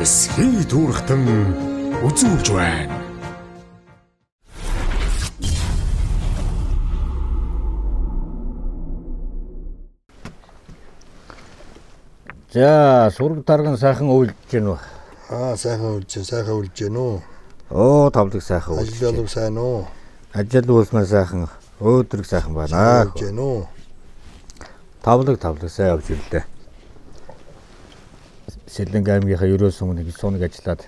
эсхий түүрхтэн үзүүлж байна. За, сураг тарган сайхан үйлдэж гэнэ үү? Сайхан үйлдэж гэнэ үү? Тавлаг сайхан үйлдэж. Ажил болов сайн уу? Ажил үйлсмээр сайхан, өөдрөг сайхан байна. Үйлдэж гэнэ үү? Тавлаг сайн явж ирлээ. Сэлэнг аймгийнхаа ерөөс өмнө их сунаг ажиллаад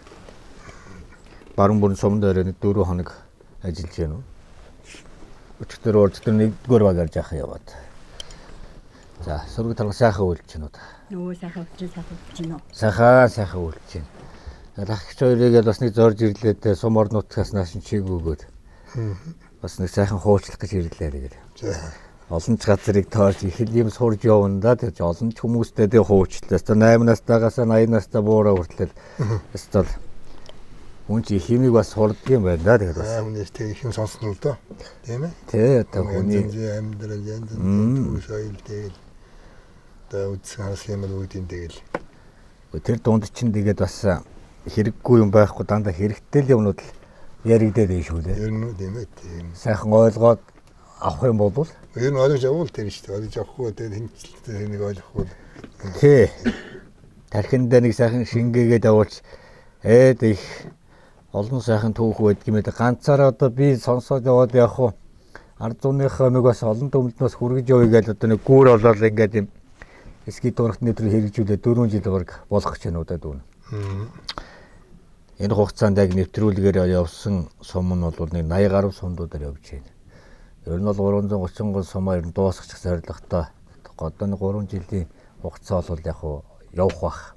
баруун бүрэн сумд өрөөнд 4 хоног ажиллаж гэнэ үү? Өчигдөр орчдор 1-р баг гарч яваад. За, сураг тарган сайхан үйлдэж гэнэ үү? Сайхан үйлдэж байна. Сайхан үйлдэж байна. Лагч хоёрыг л бас нэг зорж ирлээ те сум орнуудаас нааш чиг өгөөд. Бас нэг сайхан хуучлах гэж ирлээ тэгээд. Олон ч газрыг тоорч их юм сурж явна да тэгж олон ч хүмүүстэй тэг хуучтлаас 8 настайгаас 80 настай буураа хүртэл өстөл хүн чи химиг бас сурдгийм байна да тэгээд бас. Хүнээс тэг их юм сонсно л доо. Тийм ээ? Тий одоо хүний амьдрал янз бүрийн соёл тэгээд үзхээс юм үүдийн тэгэл. Тэр дунд чинь тэгээд бас хэрэггүй юм байхгүй дандаа хэрэгтэй л юмнууд л яригдээд байна шүү дээ. Ер нь тийм ээ. Сайхан ойлгоод авах юм бол ер нь ойлгож авах л тэр шүү дээ. Ойлгож авахгүй тэгээд хинчлээ нэг ойлгохгүй. Тий. Тархинд нэг сайхан шингээгээд явуулж их олон сайхан түүх байдаг юм ээ. Ганцаараа одоо би сонсоод яваад явах уу? Ард зууныхаа нэг бас олон төмөлнөөс хүргэж явъя гэж одоо нэг гүүр болоод ингээд юм эсгий дуурхтны төр хэрэгжүүлээ 4 жил баг болох гэж байна уу да дүүн. Энэ хугацаанд яг нэвтрүүлгээр явсан сум нь бол нэг 80 гаруй сумдуудаар явж байна. Ер нь бол 330 сумаар дуусгачих зорилготой. Одоо нэг 3 жилийн хугацаа бол яг явах бах.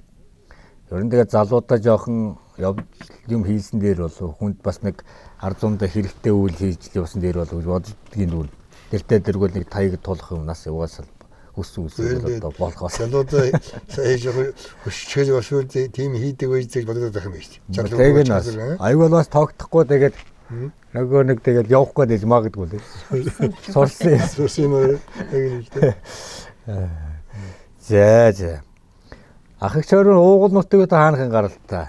Ер нь тэгээ залуудаа жоохон юм хийсэн дээр бол хүнд бас нэг ард зундаа хэрэгтэй үйл хийж явсан дээр бол гэж боддгийн дүүн. Тэртээ дэргүүл нэг таяг тулах юм нас угаасаа хүссэн одоо болохоос. Залуудаа хийж хөшчгөл бас тийм хийдэг байж гэж бодоод байх юм байна шүү дээ. Тэгээд нас аюул бас тогтохгүй тэгээд нөгөө нэг тэгээд явах гээд иж магадгүй л. Сурсан юм яг нэг. За. Ах их чорын уугуул нутгийг хаанахын гаралтай.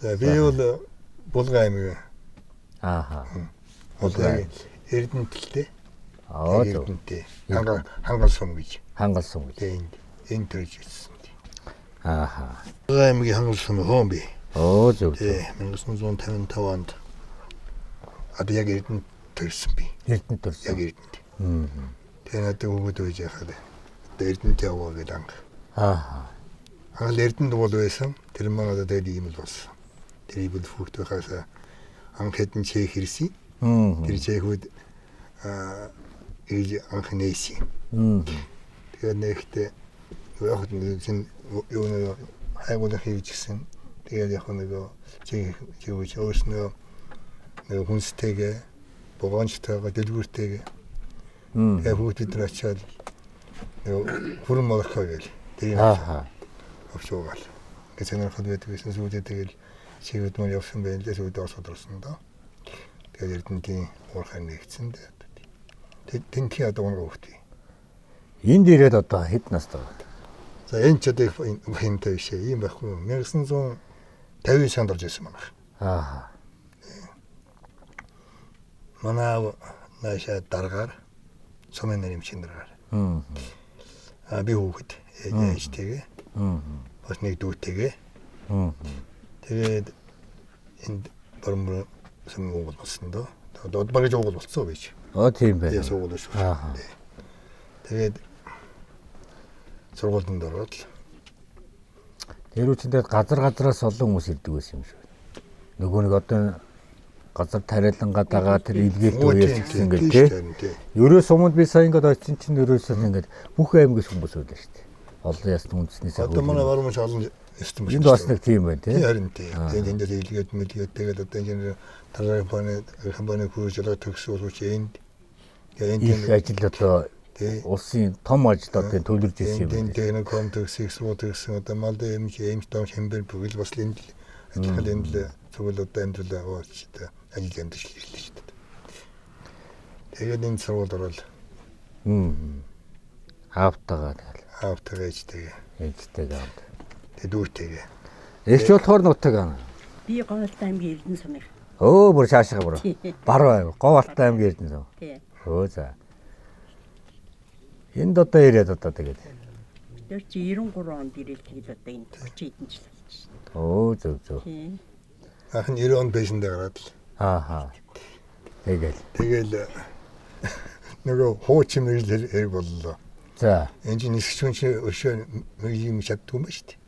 За би бол Булган аймаг. Булган. Эрдэнэттэй. Эрдэнэтэй. Хангал сум гэж. Энэ төрж ирсэн. Булган аймгийн хангал сум хоон би. Зөв. 1955 онд одоо яг Эрдэнэт төрсэн би. Эрдэнэт төрсэн. Яг Эрдэнэт. Тэгээ надад өгөөд байж яхаад. Одоо Эрдэнэт яваа гэдэг анх. Хангал Эрдэнэт бол байсан. Тэр маань одоо тэгээд ийм л болсон. Тэр ибл хүүхд байхаас анх хэдэн чээх ирсэн. Тэр чэхүүд анх нээсэн. Тэгээд нэгтээ яг нэг юу хайгуулах хийж гисэн. Тэгээд яг нэг чээх өөрснөө нэг хүнстэйгээ богончтойгоо дэлгүүртэйгээ тэгээд хүүхдэд нар очиад хүрэн молохоо гээл. Тэгээд авчуугаал. Гэж санаархад байдаг гэсэн сүйдээ тэгэл чигэд мөн явсан байх л сүйдээ орсод орсон доо. Тэгээд Эрдэнэтийн уурхай нэгдсэн дээ. Тэнхи одоо гоо хөхтэй. Энд ирээд одоо хэд настай байна? За энэ ч одоо хинтэй бишээ. Ийм байхгүй. 1950 санд орж ирсэн манайх. Манай наашаа даргаар сумын нэрмчин даргаар. Би хүүхэд ээжтэйгээ. Бас нэг дүүтэйгээ. Тэгээд энд баруун сум уугуул болсон доо. Одоо багаж уугуул болсон байж. Тийм байх. Яс уугуул шүү. Тэгээд сургуульд ороод л. Тэр үчиндээ газраас олон хүмүүс ирдэг байсан юм шүү. Нөгөө нэг одоо газар тариалангаа дагаа тэр илгээт үеэр гэсэн ингээд тий. Ерөөс өмнө би сая ингээд очсон чинь ерөөсөө ингээд бүх аймгээс хүмүүс байлаа шүү дээ. Олон ясны үндэснээс одоо манай баруун маш олон ястан байна. Энд бас нэг тийм байна тий. Харин тий. Тэгээд энд илгээд мэлгээд тэгээд одоо энэ тархины компани хурж ялгаа төгсөөл хүч энд их ажил одоо улсын том ажил одоо төлөвлөж ирсэн юм. Энд нэг контекст суудсан одоо малд эмч том хэмбэр бүгд бас энд ажил энд л зөвлөд одоо амьдрал очтой ажил амьд ирлээ шүү дээ. Тэгээд энэ сургуульд ороод аавтайгаа ээжтэйгээ. Ээжтэйгээ аваад. Тэгээд дүүтэйгээ. Эгч болохоор нутаг ана. Би Говьалтай аймгийн Эрдэнэ сумын. Өө бүр шаашаа бүр. Тий. Баруун Говьалтай аймгийн Эрдэнэ сум. Тий. Өө за. Энд одоо ирээд одоо тэгээд. Тэр чи 93 онд ирээд тэгээд одоо энэ 40 хэдэн жил болж байна. Өө зөв. Тий. Анх нь 90 он пенсэндээ гараад л. Ааха. Тэгэл. Нөгөө хуучин нэг л хэрэг боллоо. За. Энэ чинь нисгчүүн чи өшөө нэг юм чаддгүй юм ба шүү дээ.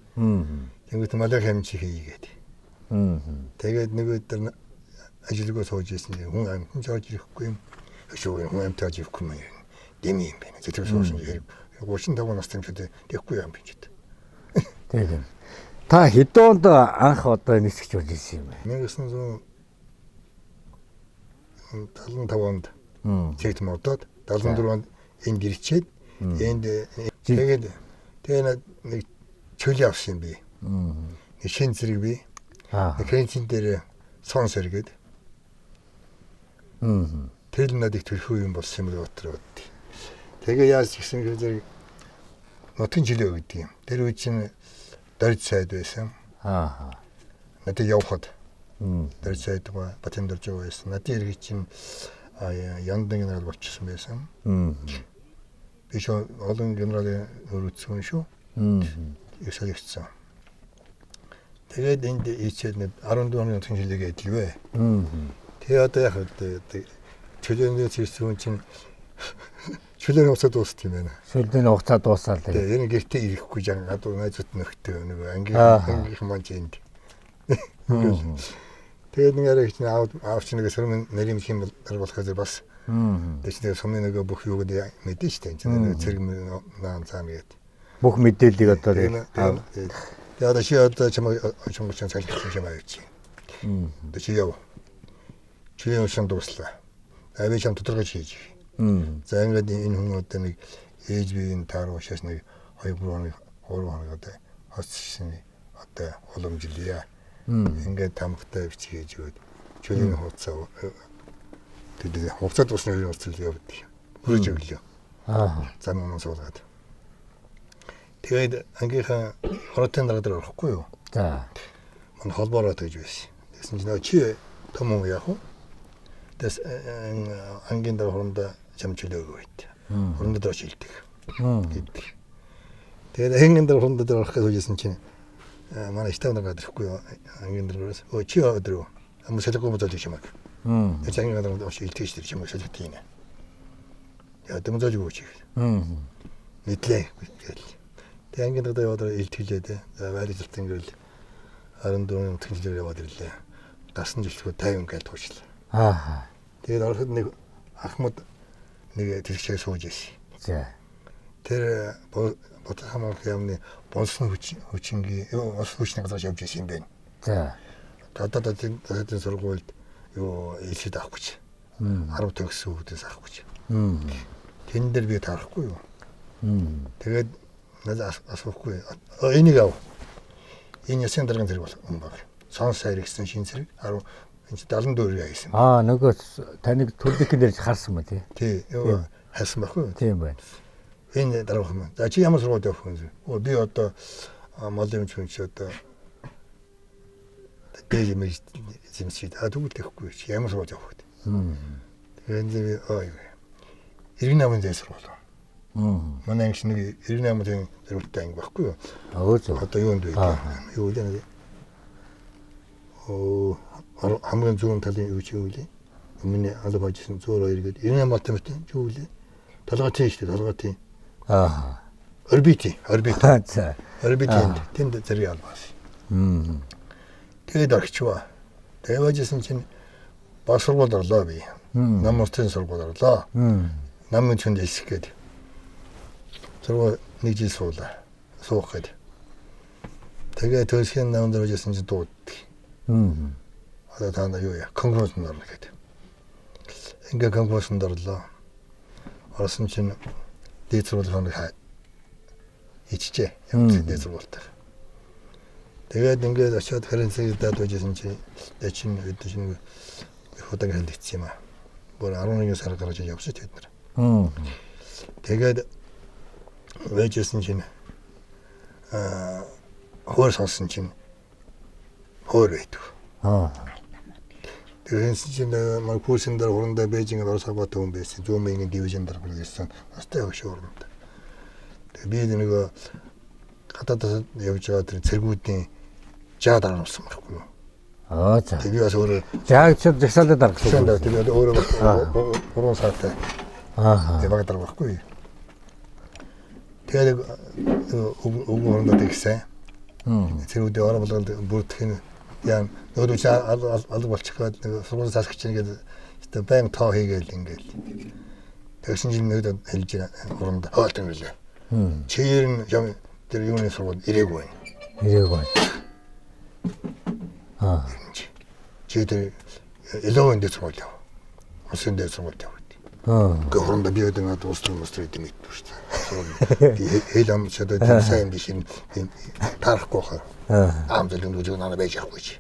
Тэнгүүт малын хэмжи хийгээд. Тэгээд нэг өдөр ажилгүй сууж ирсэн чинь хүн амт жоод ирэхгүй юм. Өшөө хүн амт жоод ирэхгүй юм. Дэми юм байна. Зөв суусан хэрэг. 35 настай юм шүү дээ. Тэгэхгүй юм би ч гэдэг. Тэгээд. Та хэдэн онд анх одоо нисгч болж ирсэн юм бэ? 1975 онд чигт модод 74 онд энд ирчээд энд тэгээд нэг чөлөө авсан би. Нэг шин зэрэг би. Кренчин дээр сон сэргээд. Тэр л надад төрхөө юм болсон юм дотор. Тэгээ яаж гисэн гэхээр нутгийн жилээ өгдөг юм. Тэр үе чинь дорж сайд байсан. Надад явхад. Дорж сайд ба батэн дорж байсан. Надад ирэх чинь яндан генерал болчихсон байсан. Би ч олон генералын өрөөцсөн шүү. Ясаа явцсан. Тэгээд энд ичээд 14 оны нутгийн жилээ гэдэлвэ. Тэгээ одоо яг чөлөөний зэрсэн чинь чөлөөний хугацаа дууст юм байна. Чөлөөний хугацаа дуусаад. Тэгээ энэ гэртээ ирэхгүй жан гадуу найзууд нөхдөй нэг ангийн маань энд. Тэгээд нэг арай чинь аав чинь нэг сөрмөн нэрийн хэм болохоос бас тэгээд сумын нэг бүх юуг мэдэн штэ энэ нэг цэрэг наан цаам гээд бүх мэдээллийг одоо тэгээд одоо чи одоо чамайг салхисан юм аа чи. Тэгээд чи яв. Чи юм дуслаа. Авиж чам тодорхой хийж. За ингээд энэ хүн одоо нэг ээж биеийн тааруулшаас нэг 2-3 хоног одоо хоцсон одоо уламжлая. Ингээд тамхтай бичиж өгөөд чөлөөний хугацаа тэгээд хугацаа дуусна гэж уцал явдаг. Бүрж өглөө. Зам юм суулгаад. Тэгээд ангийнхаа хоротын дараагаар орохгүй юу? За. Мань холбоороо тэгж байсан. Тэгсэн чинь чи том уу яах вэ? Тэс ангийн дараа хоорондоо чам чөлөө өгөөд. Хоорондоо доош хилдэг. Тэгээд ангийн дараа хоорондоо орох гэж үзсэн чинь манай штабнаа гадархгүй юу? Ангийн дараараас чи өдрөө амс солихгүй бодож юм аа. Тэр ангийн дараа доош хилдэг чинь юм солиод юм. Яа дэмжиж өгөөч. Мэдлээ гэл. Тэгээ ангийн дараа яваад илтгэлээд байрлалт ингээл 14 нутгийн жилээр яваад ирлээ. Гарсан жилчгөө 50 гээл туучлаа. Тэгээд ороход нэг ахмад нэг тэрчээ сууж ирсэн. За. Тэр Ботхамар хэмнээ бонсон хүчингийн хүчний газар явж ирсэн юм байна. За. Тататын сургуульд илшид авах гэж. 10 төгссөн хүүхдээс авах гэж. Тэн дээр би таарахгүй юу? Тэгээд надад асуухгүй. Энийг ав. Энэ ясын даргын зэрэг бол баг. Сонс сайр гэсэн шин зэрэг 74 гэсэн. Нөгөө таныг төлөвлөхийн дээр харсан ба тий. Тий. Хайсан байхгүй юу? Тийм байна. Энэ дараах юм. За чи ямар сургуульд явах вэ? Би одоо малын хүч одоо дээд юм зэмсчихэд тэгвэл тэхгүй чи ямар сургуульд явах вэ? Тэгээд би иргэн намын дэс сургууль. Манай ангич нэг 98-ын зэрэгтэй анги байхгүй юу? Одоо юунд вэ? Юу вэ? Хамгийн зүүн талын юу чи юу вэ? Миний алба бажсэн 102 гээд 98 математик юу вэ? Толгойн шүү дээ, толгойн. Орбит. За. Орбит тэнд зэрэг албаас. Тэгээд орчихваа. Тэгээд бажсэн чинь баг сургууль орлоо би. Намын сургууль орлоо. Намын хүнд хэлсэх гээд. Сургууль нэг жил суулаа. Суух гээд. Тэгээд төлсхийн намд оржсэн чинь дууддаг. Одоо таана юу яа? Конгресс норно гэдэг. Ингээ конгресс орлоо. Орсон чинь дээд сургуулийн хоног ичжээ. Дээд сургуультай. Тэгээд ингээд очиод харилцааг даад байжсэн чинь чинь их удаан хэлэгдсэн юм аа. Бүр 11 сар гарч явсан тэд нар. Тэгээд байжсэн чинь хөр сонсон чинь хоор байдаг. Тэгээд тэгсэн чинь манай курсын дээр хурандаа Бээжинг орос хаваатай хүн байсан. 100 мянган дивизион дараа гэсэн. Настай хөш уранд. Тэгээд би нэг гадаадаас явж байгаа тэр цэргүүдийн жаа дараалсан байхгүй юу? За. Тэгээд би бас өөрөө жаагчд жагсаалаад дарагдсан. тэгээд өөрөө 3 сартай. Тэгээд баг дараахгүй. Тэгээд угуурна тэгсэн. Цэргүүдийн орон болгонд бүрдэх нь яа нөгөө ч алга болчиход нэг сургууль засагч нэгээд өстө байн тоо хийгээл ингээл. Тэгсэн чинь нэг хэлж уранд хоолтой байлаа. Чигээр нь юм тэр юуны сургууль ирээгүй. Чигээр элоон дээр сургууль яв. Усын дээр сургууль яв. Гэ хуранда би өдөө над устын дэмэт шүү дээ. Би хэл ам чадад сайн биш юм тарахгүй хаа. Амзэлэн дүүж нана байж явахгүй чи.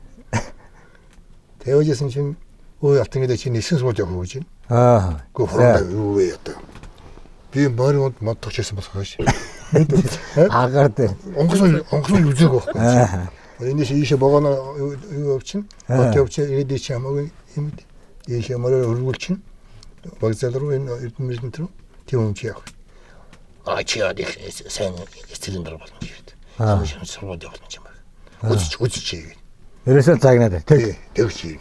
Тэвэжсэн чинь өө алтангид чи нэсэн сургууль явах гэж байна. Гэ хуранда юу вэ ята. Би морьд мод тогчсон босгоош. Агаар дээр. Онгоцон үзээг байхгүй. Энэс ийшээ богоно юу явчихна. Бот явчих ирээд чи хамаагүй юм. Ийшээ морь өргүүлчихнэ. Вокзал руу эрдэмтэн рүү тийм ч явах. Чи яд их сайн цилиндр болно гэдэг. Хамгийн сургууль явах юм байна. Үзчих. Ерөөсөө загнаад тэг чи.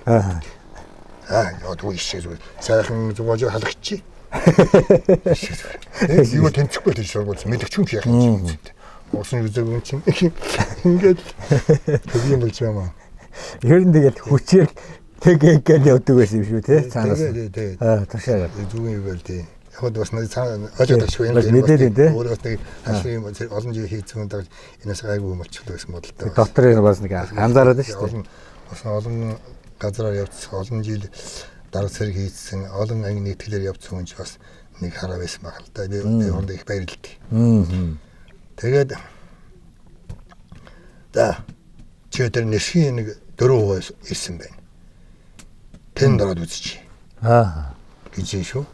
Яа ishээ зүгээр. Сайхан зугааж халагчи. Юу тэнцэхгүй тийш сургууль мэдгч юм яах юм чи. Усан үзэг чинь ингээд тийм болж байна. Ер нь тэгээд хүчээр тэгээд явдаг байсан юм шүү те цаанаас. Тушаа. Зүгийн юу гээл тий. Яг бас нэг цаана очоод шүү юм. Өөрөөс нэг ашиг олон жил хийцэн даа энэс гайгүй болчихлоо гэсэн бодолтой. Доторыг бас нэг анзаараад шүү дээ. Бас олон газараар явцсан олон жил дарга цэрэг хийцсэн олон анги нэгтгэлээр явцсан хүн ч бас нэг хараа байсан баг л да. Би хонд их баярлалтай. Тэгээд чи тэр нэшгийн нэг 4% ирсэн байна. Тэн дараад үзчих. Гэж шүү.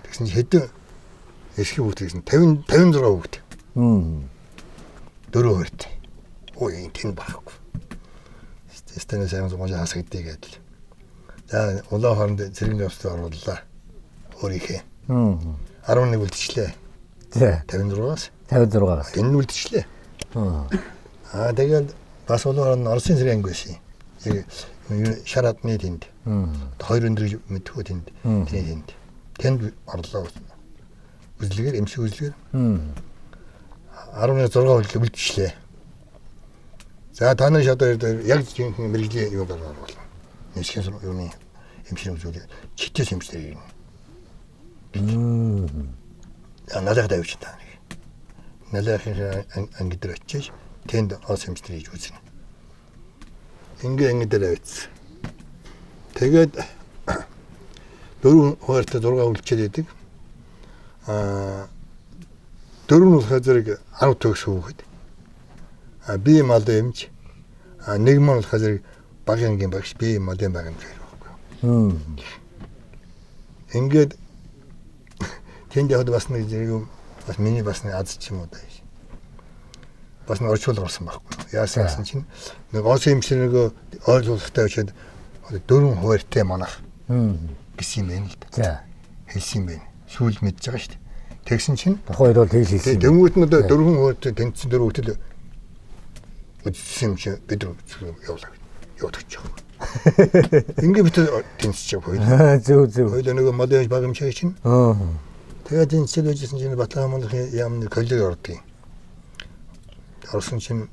Тэгсэн чи хэдэн эсхий хүүхд гэсэн 56 хүүхд. 4%. Ой тэн баггүй. Стэнэ сайн зогож хасагдъя гэдэл. За улаан хооронд цэргийн явцад орууллаа. Өөрийнхөө. 11 үлдчихлээ. 56-аас 56-аас. Энэ үлдчихлээ. Тэгээд бас улаан хооронд Оросын цэргийн анги байсан. Шарадны тэнд. 2 өндөр мэдхүү тэнд. Тэнд орлоо. Үзлэгээр эмчиг үзлэгээр. 16 үлдчихлээ. За та нар шатаар яг жинхэнэ мэрэгжлийн юм байна бол. Нэшгийн юуны эмчийн үзүүлээ. Читэс эмчтэй юм. Надад тавьчих та. Налахын анги дээр очиж тэнд ос эмчтэй хийж үзнэ. Ингээ анги дээр авчихсан. Тэгээд 4 хууртай 6 үлчээд байдаг. 4 нь болохоор зэрэг 10 төгс хүүхэд. Би мал эмч. Нэг мал болохоор зэрэг багянгийн багш би малын багын зэрэг байхгүй. Ингээд тэнд яваад бас нэг зэрэг бас миний бас нэг аз ч юм уу даа. Бас нэг орчуул орсон байхгүй. Яасан чинь нэг ос эмчнэр нэг ойлгохтой очиод 4 хууртай манах гэсэн юм байна л да. За. Хэлсэн юм байна. Сүүл мэдж байгаа шүү дээ. Тэгсэн чинь тухайд бол тэгэл хэлсэн. Тэнгүүд нь 4 хууртай тэнцсэн 4 хүүтэл үдсэн юм чи бид явуулаа. Явдаг ч юм. Ингээ бид тэнцэж байгаа. Зөв. Хоёул нэг малын баг юм чаа чинь. Тэгээд тэнцэл байжсэн чинь Батлахмын яамны коллег ордгийн. Орсон чинь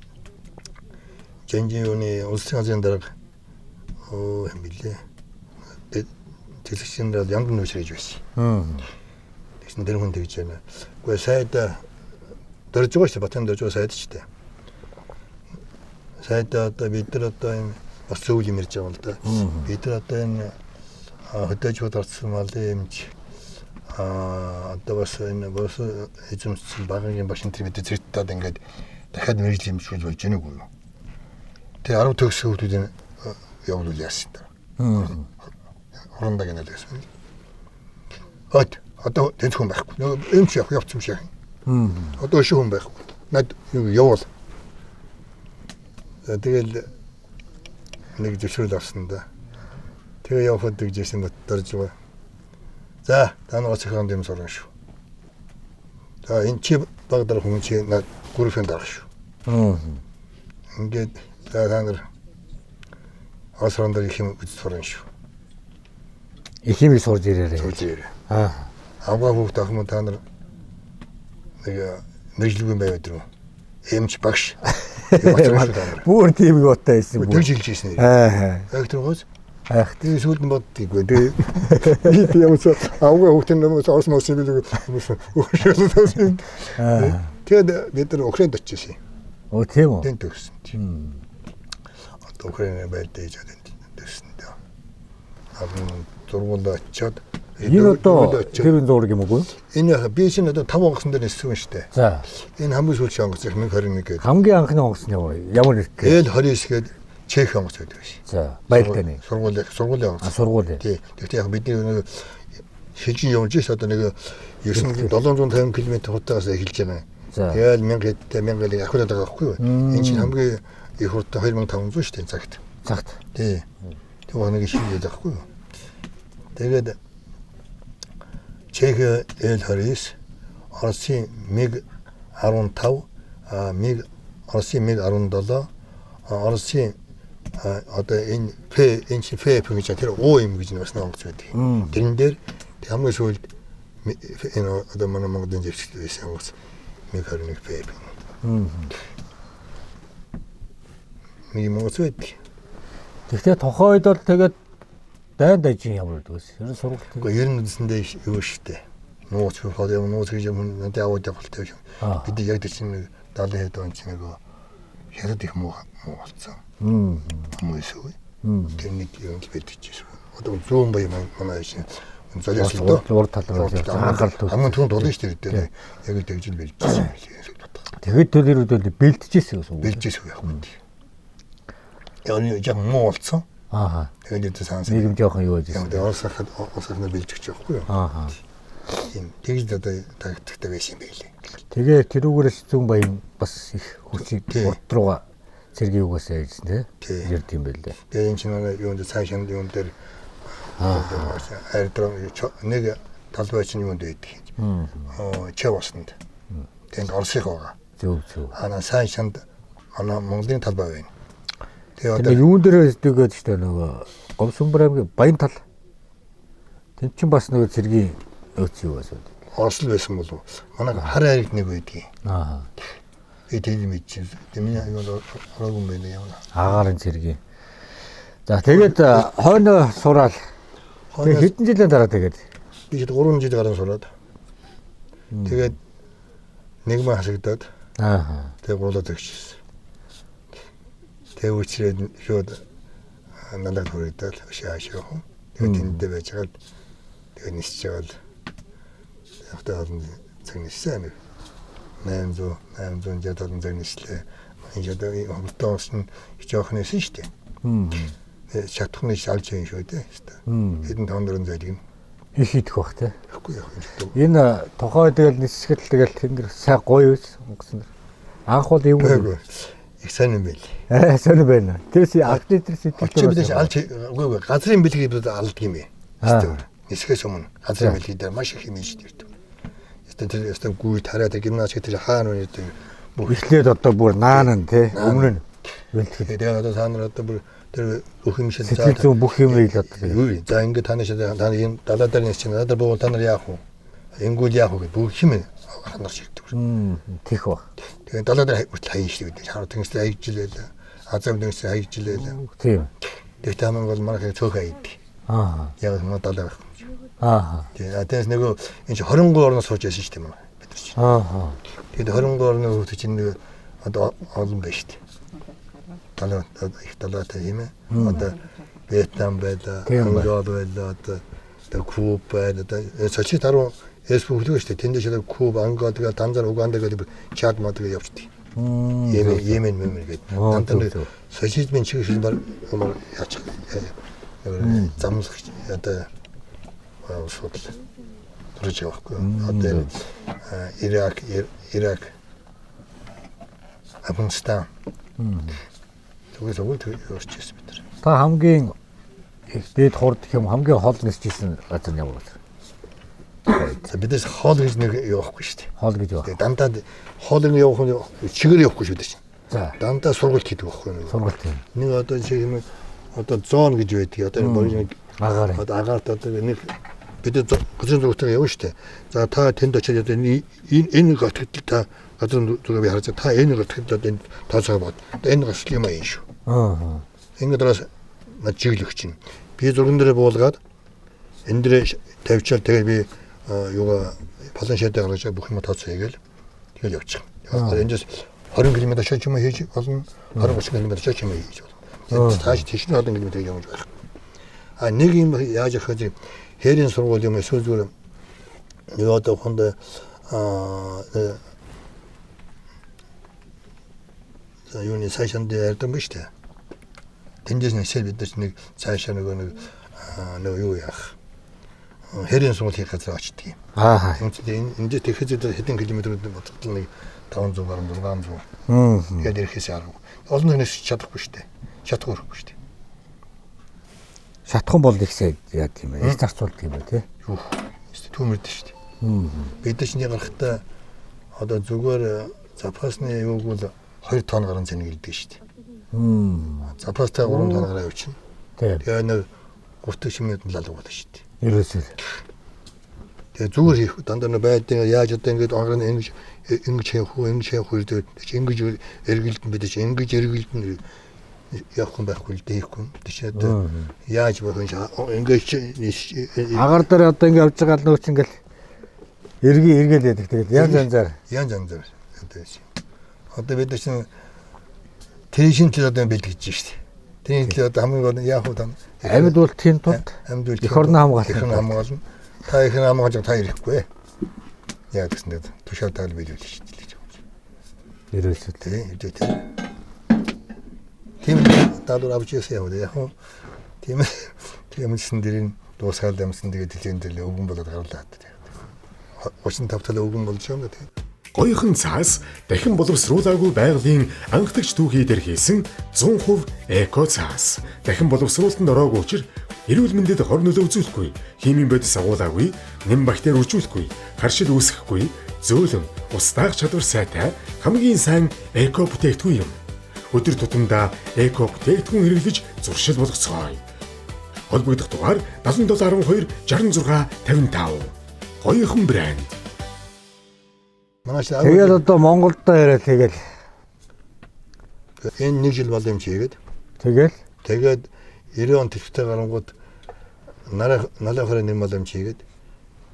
Жэнжин юуны улсын газрын дарга юм билээ. Тэглэгчийн дээр янган нүшрэж байсан. Тэгсэн тэр хүн тэгж байна. Гэхдээ сайда дөрж байгаа шүү Батлахын дөрж байгаа сайд ч дээ. Сайда одоо бид нар одоо юм бас зөв юм ярьж байгаа л да. Бид нар одоо энэ хөдөөж удаарсан малын эмч одоо бас энэ бас эзэмшсэн багийн багшин тэр бид зэрэгтээд ингээд дахиад мэрэгжлийн эмчүүд болж гэнэ үгүй юу. Тэгээ 10 төгс хүүхдүүдийн явуул яасан та. Хорондаг юм лээсэн. Одоо тэнцхэн байхгүй. Эмч явцсан шиг. Одоо шүүхэн байхгүй. Над явуул. Тэгэл нэг зөвшөөрөл авсан да. Тэгээ явахад гэжсэн дорж байгаа. За, та нар оцхон юм сурна шүү. За, энэ чи багдар хүн чи над гүрхэн дарах шүү. Ингээд та нар асрандэр их юм үз сурна шүү. Их юм сурж ирээрээ. Сурж ирээ. Авгаа хүүхд ах мөн та нар нэг мэржлүүн байгаад дөрөв. Эмч багш. Бүр тийм готой байсан. Тэгж хэлж ирсэн. Яг тэргөөс тийм сүлд нь боддгийгүй. Тэгээд ямс авгаа хүүхдийн нэмээс орс мос юм билүү. Тэгээд бид нар Украинд очижсэн. Оо тийм үү. Тэнт өгсөн. Одоо Украинд байдаж байсан дээ. Зургуулаа очиод энэ одоо тэр зураг юм уу? Энэ би шинэ одоо 5 онгоцон дээр ниссэн шүү дээ. За. Энэ хамгийн сүүлчийн онгоц 1021 гэдэг. Хамгийн анхны онгоц нь ямар нэр? L29 гэдэг Чех онгоц байдаг шээ. За, байлтаны. Сургуулийн онгоц. Сургуулийн. Тий. Тэгтээ яг бидний нэг шилжин явж шээ одоо нэг 750 км хутагаас эхэлж байна. Тэгээд 1000 ахиад байгаа байхгүй юу? Энэ чинь хамгийн их хурдтай 2500 шүү дээ цагт. Цагт. Тий. Тэг нэг шилжиж байгаа байхгүй юу? Тэгээд Чех L29, Оросын МиГ-15, Оросын МиГ-17, Оросын одоо энэ ФФ гэж тэр О юм гэж бас нэг онгоц байдаг. Тэрэн дээр хамгийн сүүлд энэ одоо манай Монголын зэвсэгтэй байсан онгоц МиГ-21 ФФ. Монгол байдаг. Гэхдээ тухайн үед бол тэгээд дайн дайжин ямар гэдэг вэ? Ер нь сургалт. Гэхдээ ер нь үндсэндээ юу штэ. Нууц хол юм нууц гэж юм надад аваад явахтай юм. Бид яг тэр чинь 70 хэд он чинь нэг хятад их муу болсон. Хүмүүс үү. Тэр нэг юм бэлтгэжсэн. Одоо зүүн баян манай чинь золиослоо. Урд талаар анхаарал төвлөрсөн. Хамгийн түрүүнд дулын штэ дээр яг л тэгжил бэлтгэжсэн. Тэгээд тэр үедээ бэлтгэжсэн гэсэн үг. Бэлтгэжсэн яг үгүй. Яг муу болсон. Тэгээд санс нэг юм жоохон юу гэж. Яг орсохны бэлтгэж явахгүй юу? Тийм тэгж одоо тактиктэй байсан юм байлээ. Тэгээ тэрүүгээрээс зүүн баян бас их хүчийг урд руугаа цэргийн угаасаа яжсэн тий. Ярд юм байл дээ. Тэгээ энэ чинь юунд цаашаа юунд дээр аэродром нэг талбай чинь юунд байдаг. Чавсанд. Тэгээд Оросынх байгаа. Зөв. Цаашаанд Монголын талбай байна. Тэгээ юун дээр гэдэг чинь нөгөө Говьсүмбэр аймгийн Баян тал. Тэн чинь бас нөгөө цэргийн өөц юу байсан. Оросл байсан болов. Манай хар хайрт нэг байдгийг. Тэгээд мэдчихсэн. Тэмээ аюул ороогүй юм байна яа. Агарын цэргийн. За тэгээд хойно сураал. Хэдэн жилийн дараа тэгээд би 3 жил гарan сураад. Тэгээд нэг маа хасагдаад. Тэгээд гуулаад өгчихсэн. Тэгээ үчирээд шууд надад хүрээд шаашаа. Тэгээд тэндээ байж байгаа. Тэгээд нисэж байгаа. Ахтаа цаг ниссэн. 800 жадад цаг нислээ. Энэ одоо хурдтаас нь жоохнос шүү дээ. Шатхны шалж юм шүү дээ. Хэдэн тондорын зайлиг нь их идэх бах те. Үгүй яах юм. Энэ тохой тэгэл нисгэл тэгэл тэнгэр сайн гоё юус онгоцсон. Анх бол юм уу? Их сайн юм байл. Сайн байна. Тэрс архны тэр сэтгэл төрөөс алж үгүй газрын бэлгийг бид алддаг юм ээ. Нисгээс өмнө газрын бэлгийг дээр маш их юм шүү дээ. Тэр гүйд хараад гимназ тэр хаана вэ гэдэг эхлээд одоо бүр наан те өмнө нь бэлтгэл. Тэгээд одоо та нар одоо бүр тэр бүх юм шиг сэтгэл зүйн бүх юм ил одоо. За ингээд таны энэ далаа дээр нисч надад боо та нар яах вэ? Ингүүл яах вэ гэдэг бүх юм ханаар шигдэг. Тих ба. Тэгээд далаа дээр хаяж шүү дээ. Хараа тэнгистэй хаягжилээ. Азам тэнгистэй хаягжилээ. Тийм. Тэгээд та нар бол манай цөөх хайдаг. Яг нь далаа. Тэгээд нэг энэ 23 орноос сууж байсан шүү дээ бид нар чинь. Тэгээд 23 орны хүмүүс чинь нэг одоо олон байна шүү дээ. Талаа их талаатай юм ээ. Одоо Вьетнам байлаа, Ангола байлаа, одоо Куб байлаа. Сочи таруу эсбү хөлөө шүү дээ. Тэндээс Куб, Ангола, тэгээд Танзан, Уганда гэдэг Чад мод гэж явчихдаг. Йемен гэдэг. Танзан Сочид мен чиг бар яачих. Замсах одоо шууд төрж байгаа байхгүй. Одоо Ирак, Афганистан. Тэгвэл өөрчлөж бид нар. та хамгийн их дээд хурд юм хамгийн хол нисчихсэн газар нь ямар вэ? Бидээс хоол гэж нэг явахгүй шүү дээ. Хоол гэж байна. Тэгээ дандаа хоолыг явах нь чигээр явахгүй шүү дээ. За. Дандаа сургалт хийдэг байхгүй юу? Сургалт юм. Нэг одоо жишээ нь одоо зоон гэж байдаг. Одоо нэг Агаар. одоо агаарт одоо нэг бид газрын зүгтээ явна шүү дээ. За та тэнд очиод одоо энэ готгол та газрын зүгээ харж та энэ готгол одоо энэ тооцоо бод. Энэ гашил юм аа шүү. Аа. Ингээд драас над чиглэх чинь. Би зурган дээр буулгаад энэ дээр тавьчаал тэгээд би юугаа палан шатаа гаргаж бүх юм тооцоо хийгээл тэгэл явчих. Эндээс 20 км шат юм хийж болно. 20 км шат юм хийж болно. Цааш тийш нь олон км явж байх. А нэг юм яаж яхаж хэрийн сургууль юм эсвэл зүгээр юу одоо хонд юуны сайшанд ярьсан ба штэ. Тэндээс нэг бид нэг цаашаа нэг юу яах. Хэрийн сургууль хийх газар очдөг юм. Аа. Энд тэгэхэд хэдэн километрүүд бодтол нэг 500 гаруй 600. Тэгээд ирэхээс арга. Олон хүнээс чадахгүй штэ. Чадахгүй штэ. Шатхан бол ихсээ яа тийм ээ. Их зарцуулдаг юм байна тий. Юу. Түүмэрдэ штэ. Бид чинь гарахтаа одоо зүгээр запасны юуг бол 2 тонн гарan зэнийг ирдэг штэ. Запастай 3 тонн гараа явчихна. Тэгээ нэг 30 шимэд лалга болно штэ. Ерөөсөө. Тэгээ зүгээр хийх дандаа байдیں۔ Яаж одоо ингэж онгор ингэж хийх үү ингэж эргэлдэн бид чинь ингэж эргэлдэн явах юм байхгүй л дээхгүй. Тийш одоо яаж байх вэ? Ингэж Агаар дээр одоо ингэ явж байгаа л нөөч ингээл эргээл яадаг. Тэгээд янз янзаар. Одоо бид чинь тэншин ч одоо бэлтгэж штэ. Тэншин одоо хамгийн гол яах вэ? Амьд бол тийм тулд их орны хамгаална. Та их хамгаалж та ирэхгүй. Яг гэсэндээ тушаал таал биелүүлж штэ. Ерөөсөө тийм. Тийм даадуур авчихсан яваа яг хөө тиймсэн дэрийн дуусгаал юмсан тэгээд хэлэн дээр өвгөн болоод гарлаа. 35 тал өвгөн болж байгаа юм да тийм. Гоёхан цаас дахин боловсруулаагүй байгалийн анхдагч түүхий дээр хийсэн 100% эко цаас. Дахин боловсруулалтанд ороогүй учраас эрүүл мэндэд хор нөлөө үзүүлэхгүй, химийн бодис агуулаагүй, нэм бактери үржүүлэхгүй, харшил үүсэхгүй, зөөлөн, ус даах чадвар сайтай хамгийн сайн эко бүтээгдэхүүн юм. Өдөр тутамдаа эко бүтээгдэхүүн хэрэглэж зуршил болгоцгоё. Холбогдох дугаар 7712 66 55. Гоёхан брэнд. тэгэл одоо Монголдоо яриад тэгэл энэ нэг жил бол юм чигээд тэгээд 90 он төлөвтэй гарангууд налахрын нэм бол юм чигээд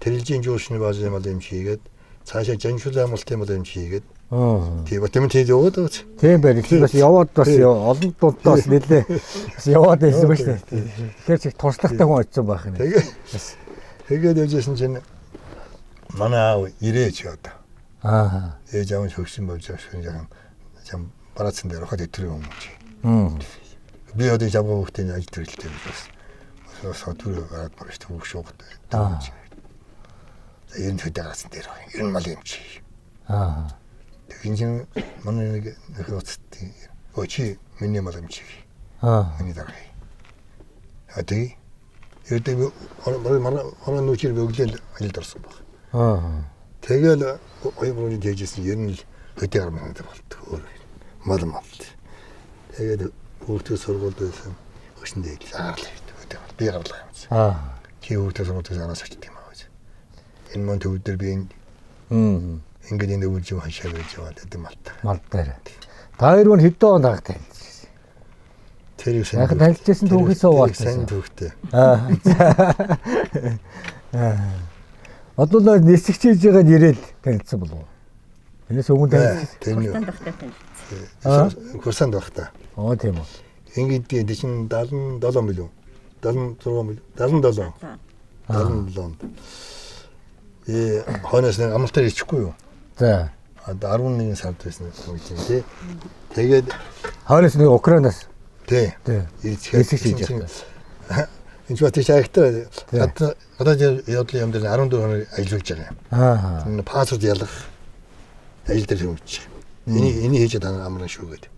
тэрэлжийн жуушны бааз юм бол юм чигээд цаашаа жаншул амралтын бол юм чигээд тийм яваад байгаа. Тийм байна. Тэгэхээр бас яваад бас олон дуудаас нэлээ бас яваад байсан ба шүү дээ. Тэгэхээр чиг туршлагатай хүн очсон байх юм. Тэгээд яжсэн чинь манай аав ирээч одоо. Ээж аав хөгсөн болж байгаа юм бараацсан дээр хад өтрөө юм чи. Би одоо жавга хүүхдийн ажил төрөлтэй бас содвор гараад барах түүх шугад. За энэ хөдөө гарсан дээр ер нь мал юм чи. Тэгэхээр чинь манай нэг хөцтэй очи миний мал юм чи. Миний дараа. Хатий ердөө манай нүчир бөглөл ажилд орсон баг. Тэгэл оюун дэжсэн ер нь хөдөө гармаад болт. Мал. Тэгээд хүүхдээ сургуульд байсан. Өшөндөө аарлаа. Би гарлаа юм. Чи хүүхдээ сургуульд санаас очдөг юм аа. Энэ мөн төвдөр би ингээд энэ үйл юм хашаа байж байгаа гэдэг мал дээр. Та хоёр нь хэдэн он тагтай? Тэр юу сэн. Яг танилцсан түүхээс уулзсан. Сайн түүхтэй. Одоо л нисгч хийж байгаад ирээл танилцсан болов уу? Энэс өмнө танилцсан. Хурсанд багтаа. Тийм үү. Ингээд чинь 77 мөлөө. 76 мөлөө. 77. 77. Хонос нэг амралтаар ичихгүй юу? За. 11 сард байсан юм тий. Тэгээд хонос нэг Украинаас. Тий. Нисгч хийж байгаа. Энд ч батж агтаа гадаад явдлын юм дээр 14 хоног ажиллаж байгаа юм. Паспорт ялах ажил дээр хөвч. Энийг хийж байгаа амрын шүү гэдэг.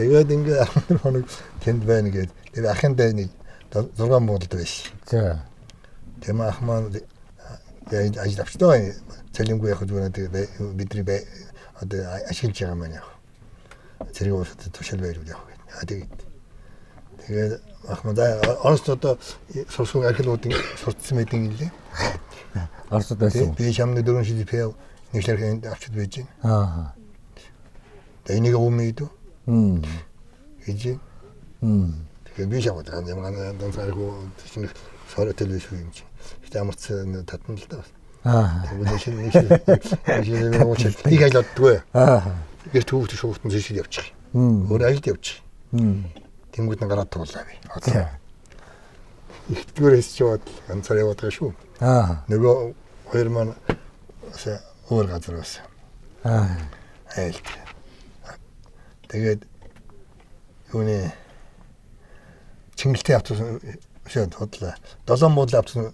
Тэгээд ингээ 14 хоног тэнд байна гээд. Тэгээд ахын дайны 6 Монголд байсан. За. Тэм ах маань ажил авчтай цалингүй яг зүгээр бидний одоо ашиглаж байгаа маань яг. Зэрэг уусаад тушаал байр яг. Тэгээд ах маань онц одоо сурсан археологийн сурцсан мэдэн гэлээ. Оросд байсан. Би чамны 4 жил пэв нэг шарханд авчид байж байна. Аа. Энийг өмнөд гэж. Тэгээд би шаваад байгаа юм донсаргүй чинь сороо телевиз юм чи. Гэтэ амарч татна л да. Аа. Тэгээд нэг уучил тийг айлддгүй. Аа. Тэгээд түүхт шууртан зэшил явчих. Өөр ажилд явчих. Тэнгүүд нь гараад туулаа би. За. Ихтгэрээс ч яваад ганцаар яваад байгаа шүү. Аа. Нөгөө хоёр маань өөр газар байсан. Аа. Айлт. Тэгээд юуны Чингэлтэй автобус шууд хотлоо. 7 муудлын автобус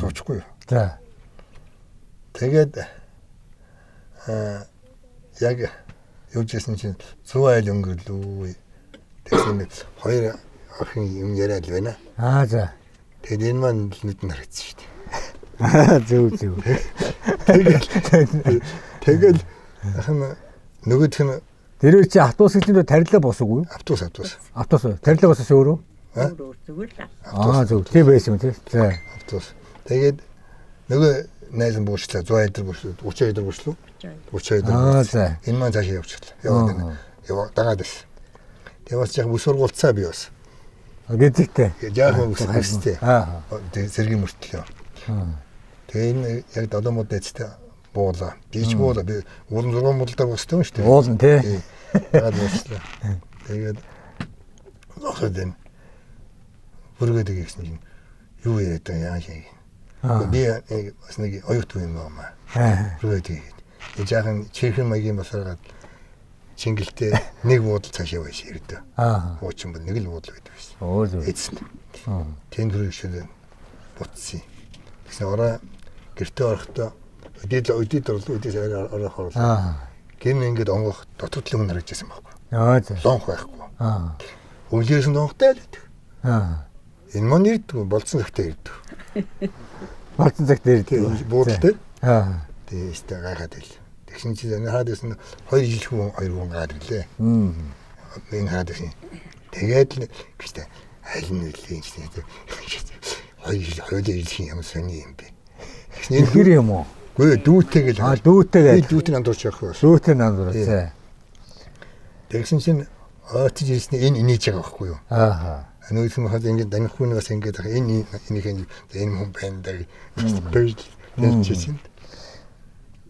суучихгүй. За. Тэгээд яг юужсэн чинь 100 айл өнгөрлөө. Тэгсэн хоёр ахын юм яриад байна. Аа за. Тэгээд энэ маань нүдэн харагдсан шүү дээ. Аа зөв. Тэгэл ахын нөгөөх нь Тэр чи автобус гэж нөө тарилаа босоогүй юу? автобус. Автобус тарилаа босоош өөрөө? Өөр зүгээр л. Аа зөв. Тийм байсан юм тий. За. Автобус. Тэгээд нөгөө найз нь буучлаа 100 эдэр буучлаа 30 эдэр буучлаа 30 эдэр. Аа за. Энэ маань цаашаа явчихлаа. Яваад байна. Дагаад байсан. Тэгээд бас яг ус сургуулцаа би бас. Гэдэгтэй. Яахан ус хэвчтэй. Аа. Тэгээд сэргийн мөртлөө. Тэгээд энэ яг 7 мод дэжтэй буула. Бич буула. Би уран 6 модалтай бостой юм шүү дээ. Уулна тий. Дагаад буучлаа. Тэгээд осод энэ бүргээд гэсэн чинь юу яриад байгаа яа. Би бас нэг оюут юм байна. Бүргээд. Жаахан чихэн маягийн басараад Чингэлтэй нэг буудал цаашаа байж ирдэ. Аа. Уучин бол нэг л буудал байдаг байсан. Оо зөв. Эцэст. Тэнд хүрээшээ бутсан. Тэгсэн ороо гэртээ орохдоо өдөөд орох хоол. Гин ингээд онгох дотоод л юм харагдаж байсан байхгүй. Аа зөв. Лонх байхгүй. Өглөөс нь лонхтай л байдаг. Энэ маань ирдэг болцсон цагтаа ирдэг. Болцсон цагт ирдэг. Буудалтай. Тэгээд гайхаад ил. Тэгсэн чинь хаад гэсэн 2 жил хүн 2 хүн гаад ирлээ. Энэ хаад гэсэн. Тэгээд л гэхдээ аль нь үлээ чинь. 2 жил хойлоо илхэн юм сони юм бэ. Тэр юм уу? Гүй дүүтэйгэл. Дүүтэйгээ. Дүүтэн андуурч явах байсан. Дүүтэн андуурч. За. Тэгсэн чинь оотж ирсэн энэ инээж байгаа байхгүй юу? Нөөц нь хаад ингээд даних хүнээс ингээд энэ хүн байна даа. Бэж чинь.